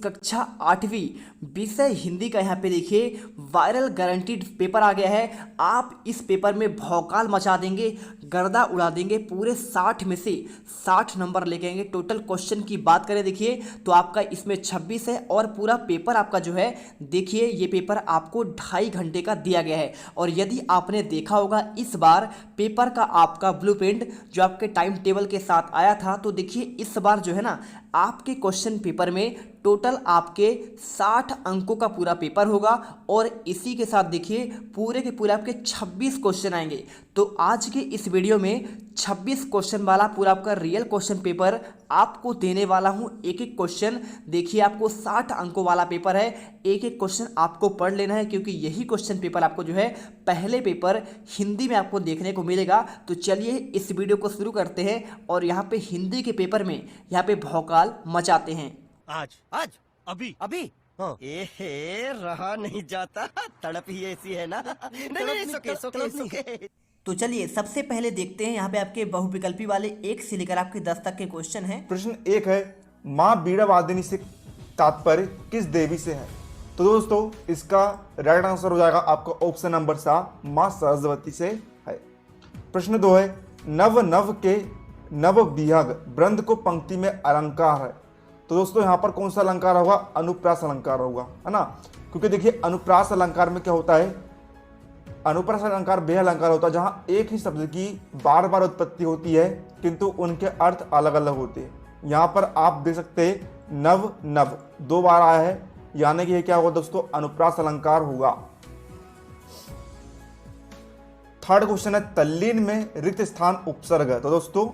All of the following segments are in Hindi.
कक्षा 8वीं विषय हिंदी का यहाँ पे देखिए वायरल गारंटीड पेपर आ गया है। आप इस पेपर में भौकाल मचा देंगे, गर्दा उड़ा देंगे, पूरे 60 में से 60 नंबर लेके आएंगे। टोटल क्वेश्चन की बात करें देखिए तो आपका इसमें 26 है और पूरा पेपर आपका जो है देखिए ये पेपर आपको 2.5 घंटे का दिया गया है। और यदि आपने देखा होगा इस बार पेपर का आपका ब्लूप्रिंट जो आपके टाइम टेबल के साथ आया था, तो देखिए इस बार जो है ना आपके क्वेश्चन पेपर में टोटल आपके 60 अंकों का पूरा पेपर होगा और इसी के साथ देखिए पूरे के पूरे आपके 26 क्वेश्चन आएंगे। तो आज के इस वीडियो में 26 क्वेश्चन वाला पूरा आपका रियल क्वेश्चन पेपर आपको देने वाला हूं। एक एक क्वेश्चन देखिए आपको 60 अंकों वाला पेपर है, एक एक क्वेश्चन आपको पढ़ लेना है क्योंकि यही क्वेश्चन पेपर आपको जो है पहले पेपर हिंदी में आपको देखने को मिलेगा। तो चलिए इस वीडियो को शुरू करते हैं और यहाँ पे हिंदी के पेपर में यहाँ पे भौकाल मचाते हैं। आज आज अभी अभी हाँ। एहे रहा नहीं जाता, तड़प ही ऐसी है ना। नहीं, सुके। तो चलिए सबसे पहले देखते हैं यहाँ पे आपके बहुविकल्पी वाले 1 से लेकर आपके 10 तक के क्वेश्चन हैं। प्रश्न 1 है, माँ बीड़ा वादिनी से तात्पर्य किस देवी से है? तो दोस्तों इसका राइट आंसर हो जाएगा आपका ऑप्शन नंबर सा, माँ सरस्वती से है। प्रश्न 2 है, नव नव के नव विहग वृंद को पंक्ति में अलंकार है। तो दोस्तों यहाँ पर कौन सा अलंकार होगा? अनुप्रास अलंकार होगा, है ना। क्योंकि देखिए अनुप्रास अलंकार में क्या होता है, अनुप्रास अलंकार वह अलंकार होता है जहाँ एक ही शब्द की बार बार उत्पत्ति होती है किंतु उनके अर्थ अलग अलग होते हैं। यहाँ पर आप देख सकते हैं नव नव 2 बार आया है, यानी कि ये क्या होगा दोस्तों? अनुप्रास अलंकार होगा। थर्ड क्वेश्चन है, तल्लीन में रिक्त स्थान उपसर्ग है। तो दोस्तों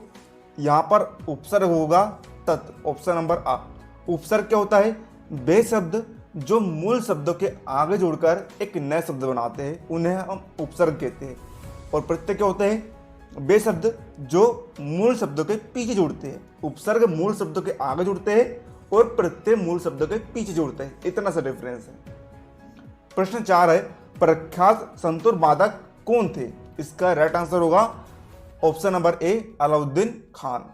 यहाँ पर उपसर्ग होगा तत्, ऑप्शन नंबर आ। उपसर्ग क्या होता है? वे शब्द जो मूल शब्दों के आगे जोड़कर एक नए शब्द बनाते हैं उन्हें हम उपसर्ग कहते हैं। और प्रत्यय क्या होते हैं? वे शब्द जो मूल शब्दों के पीछे जोड़ते हैं। उपसर्ग मूल शब्दों के आगे जोड़ते हैं और प्रत्यय मूल शब्दों के पीछे जोड़ते हैं, इतना सा डिफरेंस है। प्रश्न 4 है, प्रख्यात संतूर वादक कौन थे? इसका राइट आंसर होगा option number A, Alauddin Khan,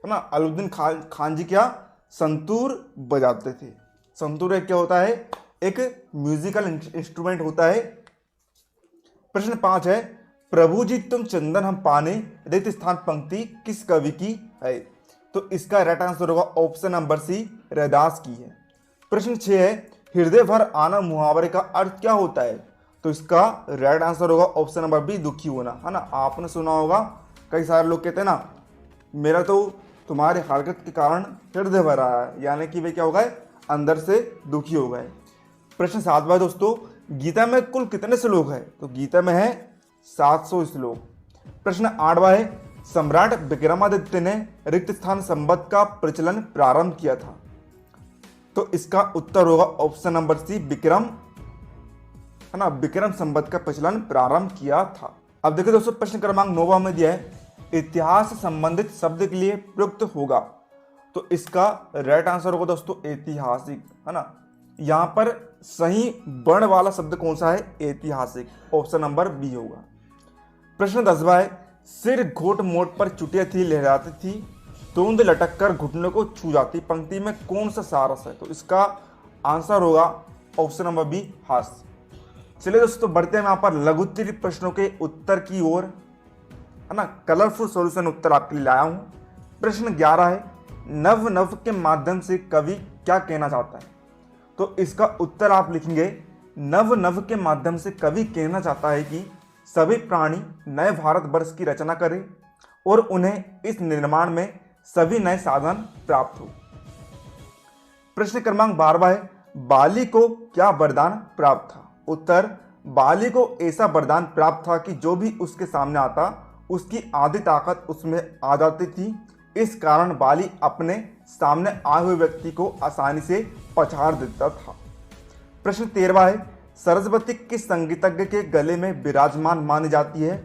है ना। अलाउद्दीन खान जी क्या संतूर बजाते थे। संतूर एक क्या होता है? एक म्यूजिकल इंस्ट्रूमेंट होता है। प्रश्न 5 है, प्रभु जी तुम चंदन हम पाने रिक्त स्थान पंक्ति किस कवि की है? तो इसका राइट आंसर होगा ऑप्शन नंबर सी, रैदास की है। प्रश्न 6 है, हृदय भर आना मुहावरे का अर्थ क्या होता है? तो इसका राइट आंसर होगा ऑप्शन नंबर बी, दुखी होना, है ना। आपने सुना होगा कई सारे लोग कहते हैं ना, मेरा तो तुम्हारी हरकत के कारण हृदय भर रहा है, यानी कि वे क्या हो गए? अंदर से दुखी हो गए। प्रश्न 7 है दोस्तों, गीता में कुल कितने श्लोक है? तो गीता में है 700 श्लोक। प्रश्न 8 है, सम्राट विक्रमादित्य ने रिक्त स्थान संबंध का प्रचलन प्रारंभ किया था। तो इसका उत्तर होगा ऑप्शन नंबर सी, विक्रम, है ना। विक्रम संबंध का प्रचलन प्रारंभ किया था। अब देखिए दोस्तों प्रश्न क्रमांक 9 में दिया है, इतिहास संबंधित शब्द के लिए प्रयुक्त होगा। तो इसका राइट आंसर होगा दोस्तों ऐतिहासिक, है ना। यहाँ पर सही वर्ण वाला शब्द कौन सा है? ऐतिहासिक, ऑप्शन नंबर बी होगा। प्रश्न 10 है, सिर घोट मोट पर चुटिया थी लहराती थी, तोंद लटक कर घुटनों को छू जाती, पंक्ति में कौन सा सारस है? तो इसका आंसर होगा ऑप्शन नंबर बी, हास्य। चलिए दोस्तों बढ़ते हैं यहाँ पर लघुत्तरी प्रश्नों के उत्तर की ओर, है ना। कलरफुल सॉल्यूशन उत्तर आपके लिए लाया हूं। प्रश्न 11 है, नव नव के माध्यम से कवि क्या कहना चाहता है? तो इसका उत्तर आप लिखेंगे, नव नव के माध्यम से कवि कहना चाहता है कि सभी प्राणी नए भारतवर्ष की रचना करें और उन्हें इस निर्माण में सभी नए साधन प्राप्त हो। प्रश्न क्रमांक 12 है, बाली को क्या वरदान प्राप्त था? उत्तर, बाली को ऐसा वरदान प्राप्त था कि जो भी उसके सामने आता उसकी आधी ताकत उसमें आ जाती थी। इस कारण बाली अपने सामने आए हुए व्यक्ति को आसानी से पछाड़ देता था। प्रश्न 13 है, सरस्वती किस संगीतज्ञ के गले में विराजमान मानी जाती है?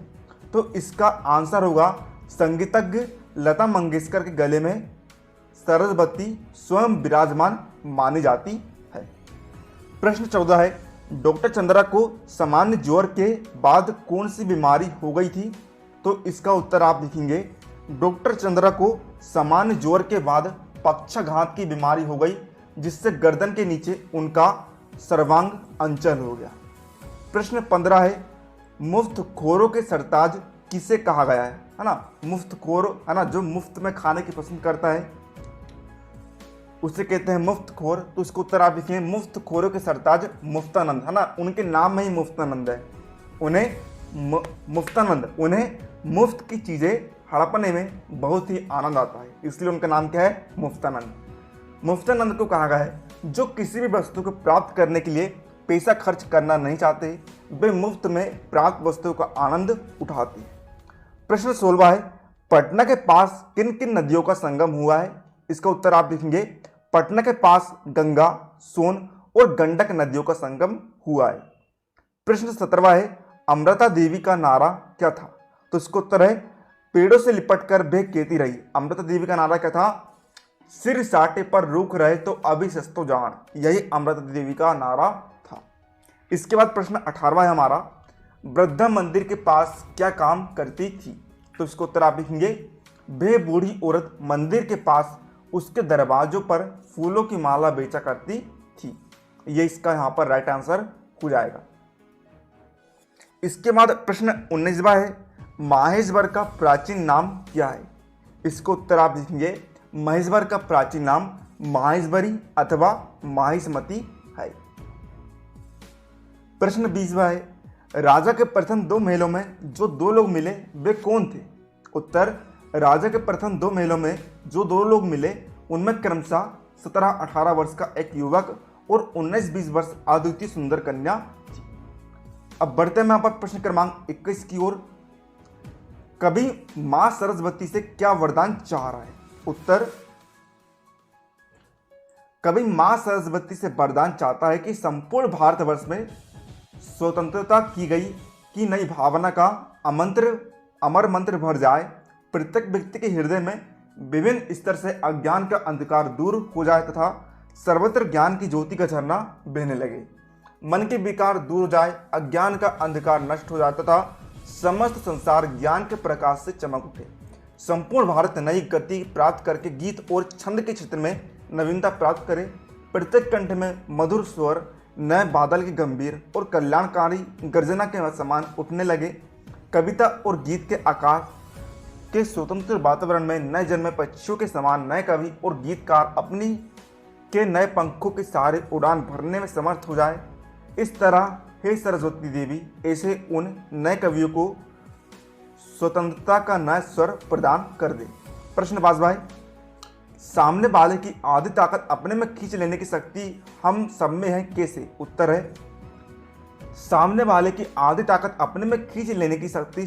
तो इसका आंसर होगा संगीतज्ञ लता मंगेशकर के गले में सरस्वती स्वयं विराजमान मानी जाती है। प्रश्न 14 है, डॉक्टर चंद्रा को सामान्य ज्वर के बाद कौन सी बीमारी हो गई थी? तो इसका उत्तर आप लिखेंगे, डॉक्टर चंद्रा को सामान्य ज्वर के बाद पक्षाघात की बीमारी हो गई। जिससे गर्दन के नीचे उनका सर्वांग अंचल हो गया। प्रश्न 15 है, मुफ्तखोरों के सरताज किसे कहा गया है ना। मुफ्तखोर है ना, जो मुफ्त में खाने की पसंद करता है उसे कहते हैं मुफ्तखोर। तो इसका उत्तर आप लिखिए, मुफ्तखोरों के सरताज मुफ्तानंद, है ना। उनके नाम में ही मुफ्तानंद है। मुफ्तानंद, उन्हें मुफ्त की चीजें हड़पने में बहुत ही आनंद आता है, इसलिए उनका नाम क्या है, मुफ्तानंद। मुफ्तानंद को कहा गया है जो किसी भी वस्तु को प्राप्त करने के लिए पैसा खर्च करना नहीं चाहते, वे मुफ्त में प्राप्त वस्तुओं का आनंद उठाते हैं। प्रश्न 16 है, पटना के पास किन किन नदियों का संगम हुआ है। इसका उत्तर आप लिखेंगे, पटना के पास गंगा, सोन और गंडक नदियों का संगम हुआ है। प्रश्न 17 है, अमृता देवी का नारा क्या था। तो इसका उत्तर है, पेड़ों से लिपट कर वे कहती रही। अमृता देवी का नारा क्या था, सिर साटे पर रुक रहे तो अभी सस्तो जान। यही अमृता देवी का नारा था। इसके बाद प्रश्न 18 है हमारा, वृद्धा मंदिर के पास क्या काम करती थी। तो इसका उत्तर आप लिखेंगे, वे बूढ़ी औरत मंदिर के पास उसके दरवाजों पर फूलों की माला बेचा करती थी। ये इसका यहाँ पर राइट आंसर हो जाएगा। इसके बाद प्रश्न 19वां है, माहेश्वर का प्राचीन नाम क्या है। इसको उत्तर आप लिखेंगे, महेश्वर का प्राचीन नाम माहेश्वरी अथवा माहिष्मती है। प्रश्न 20वां है, राजा के प्रथम 2 महलों में जो 2 लोग मिले वे कौन थे। उत्तर, राजा के प्रथम 2 महलों में जो 2 लोग मिले उनमें क्रमशः 17-18 वर्ष का एक युवक और 19-20 वर्ष अद्वितीय सुंदर कन्या थी। अब बढ़ते हैं यहाँ पर प्रश्न क्रमांक 21 की ओर। कवि मां सरस्वती से क्या वरदान चाह रहा है। उत्तर, कवि मां सरस्वती से वरदान चाहता है कि संपूर्ण भारतवर्ष में स्वतंत्रता की गई की नई भावना का अमर मंत्र भर जाए, प्रत्येक व्यक्ति के हृदय में विभिन्न स्तर से अज्ञान का अंधकार दूर हो जाए तथा सर्वत्र ज्ञान की ज्योति का झरना बहने लगे, मन के विकार दूर हो जाए, अज्ञान का अंधकार नष्ट हो जाए तथा समस्त संसार ज्ञान के प्रकाश से चमक उठे। संपूर्ण भारत नई गति प्राप्त करके गीत और छंद के क्षेत्र में नवीनता प्राप्त करे, प्रत्येक कंठ में मधुर स्वर नए बादल के गंभीर और कल्याणकारी गर्जना के समान उठने लगे, कविता और गीत के आकार के स्वतंत्र वातावरण में नए जन्मे पक्षियों के समान नए कवि और गीतकार अपनी के नए पंखों के सहारे उड़ान भरने में समर्थ हो जाए। इस तरह हे सरस्वती देवी, ऐसे उन नए कवियों को स्वतंत्रता का नया स्वर प्रदान कर दे। प्रश्न 22, सामने वाले की आधी ताकत अपने में खींच लेने की शक्ति हम सब में है, कैसे। उत्तर है, सामने वाले की आधी ताकत अपने में खींच लेने की शक्ति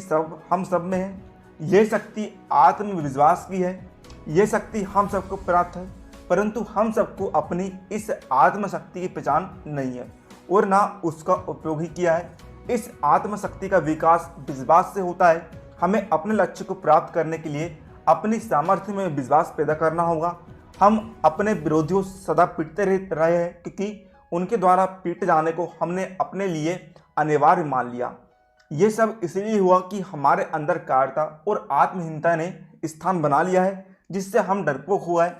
हम सब में है। यह शक्ति आत्मविश्वास की है। यह शक्ति हम सबको प्राप्त है, परंतु हम सबको अपनी इस आत्मशक्ति की पहचान नहीं है और ना उसका उपयोग ही किया है। इस आत्मशक्ति का विकास विश्वास से होता है। हमें अपने लक्ष्य को प्राप्त करने के लिए अपनी सामर्थ्य में विश्वास पैदा करना होगा। हम अपने विरोधियों सदा पीटते रहे हैं क्योंकि उनके द्वारा पीटे जाने को हमने अपने लिए अनिवार्य मान लिया। ये सब इसलिए हुआ कि हमारे अंदर कायरता और आत्महीनता ने स्थान बना लिया है, जिससे हम डरपोक हो गए।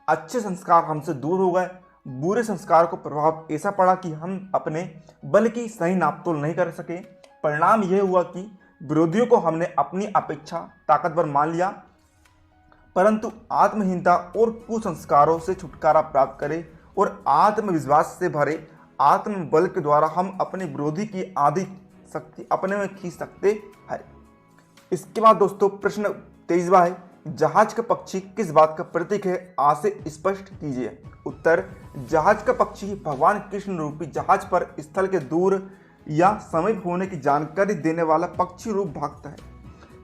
अच्छे संस्कार हमसे दूर हो गए। बुरे संस्कार को प्रभाव ऐसा पड़ा कि हम अपने बल की सही नापतोल नहीं कर सके। परिणाम यह हुआ कि विरोधियों को हमने अपनी अपेक्षा ताकतवर मान लिया, परंतु आत्महीनता और कुसंस्कारों से छुटकारा प्राप्त करें और आत्मविश्वास से भरे आत्मबल के द्वारा हम अपने विरोधी की आधी शक्ति अपने में खींच सकते हैं। इसके बाद दोस्तों प्रश्न 23वां है, जहाज का पक्षी किस बात का प्रतीक है, आज से स्पष्ट कीजिए। उत्तर, जहाज का पक्षी भगवान कृष्ण रूपी जहाज पर स्थल के दूर या समीप होने की जानकारी देने वाला पक्षी रूप भक्त है।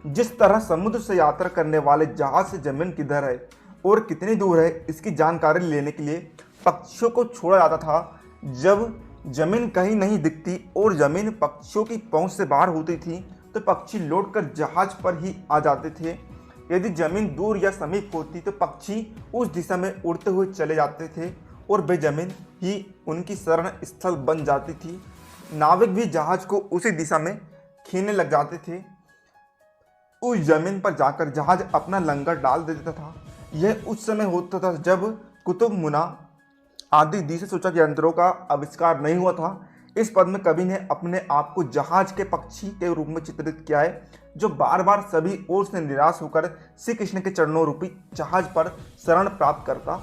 जिस तरह समुद्र से यात्रा करने वाले जहाज से जमीन किधर है और कितनी दूर है इसकी जानकारी लेने के लिए पक्षियों को छोड़ा जाता था। जब जमीन कहीं नहीं दिखती और जमीन पक्षियों की पहुंच से बाहर होती थी तो पक्षी लौटकर जहाज पर ही आ जाते थे। यदि जमीन दूर या समीप होती तो पक्षी उस दिशा में उड़ते हुए चले जाते थे और वे जमीन ही उनकी शरण स्थल बन जाती थी। नाविक भी जहाज को उसी दिशा में खींचने लग जाते थे। उस जमीन पर जाकर जहाज अपना लंगर डाल देता था। यह उस समय होता था जब कुतुब मुना आदि दिशा सूचक यंत्रों का आविष्कार नहीं हुआ था। इस पद में कवि ने अपने आप को जहाज के पक्षी के रूप में चित्रित किया है, जो बार बार सभी ओर से निराश होकर श्री कृष्ण के चरणों रूपी जहाज पर शरण प्राप्त करता है।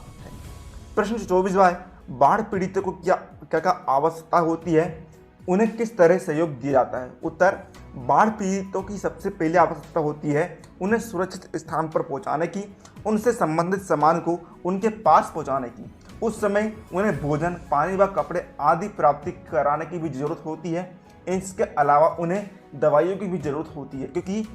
प्रश्न 24वां है, बाढ़ पीड़ितों को क्या क्या आवश्यकता होती है, उन्हें किस तरह सहयोग दिया जाता है। उत्तर, बाढ़ पीड़ितों की सबसे पहली आवश्यकता होती है उन्हें सुरक्षित स्थान पर पहुंचाने की, उनसे संबंधित सामान को उनके पास पहुंचाने की। उस समय उन्हें भोजन, पानी व कपड़े आदि प्राप्ति कराने की भी जरूरत होती है। इसके अलावा उन्हें दवाइयों की भी जरूरत होती है, क्योंकि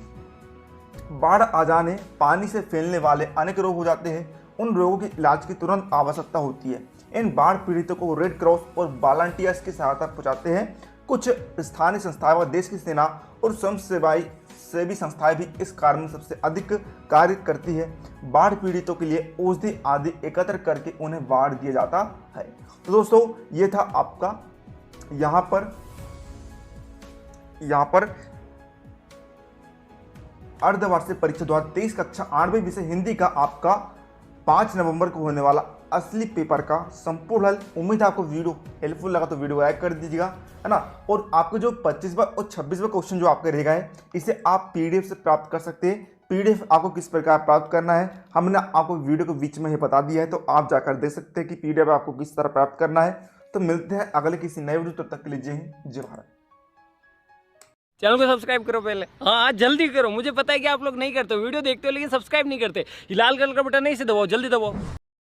बाढ़ आ जाने पानी से फैलने वाले अनेक रोग हो जाते हैं। उन रोगों के इलाज की तुरंत आवश्यकता होती है। इन बाढ़ पीड़ितों को रेड क्रॉस और वॉलंटियर्स की सहायता पहुंचाते हैं। कुछ स्थानीय संस्थाएं व देश की सेना और स्वयंसेवी संस्थाएं भी इस कार्य में सबसे अधिक कार्य करती है। बाढ़ पीड़ितों के लिए औषधि आदि एकत्र करके उन्हें बाढ़ दिया जाता है। तो दोस्तों, ये था आपका यहाँ पर अर्धवार्षिक परीक्षा 2023 कक्षा 8वीं विषय हिंदी का आपका 5 नवंबर को होने वाला असली पेपर का संपूर्ण हल। उम्मीद है आपको वीडियो हेल्पफुल लगा तो वीडियो लाइक कर दीजिएगा, है ना। और आपको जो 25वां और 26वां क्वेश्चन जो आपका रहेगा है, इसे आप पीडीएफ से प्राप्त कर सकते हैं। पीडीएफ आपको किस प्रकार प्राप्त करना है हमने आपको वीडियो के बीच में ही बता दिया है, तो आप जाकर देख सकते हैं कि पीडीएफ आपको किस तरह प्राप्त करना है। तो मिलते हैं अगले किसी नए वीडियो, तब तक के लिए जय हिंद, जय भारत। चैनल को सब्सक्राइब करो पहले, हाँ जल्दी करो। मुझे पता है कि आप लोग नहीं करते, वीडियो देखते हो लेकिन सब्सक्राइब नहीं करते। ये लाल कलर का बटन नहीं, इसे दबाओ, जल्दी दबाओ।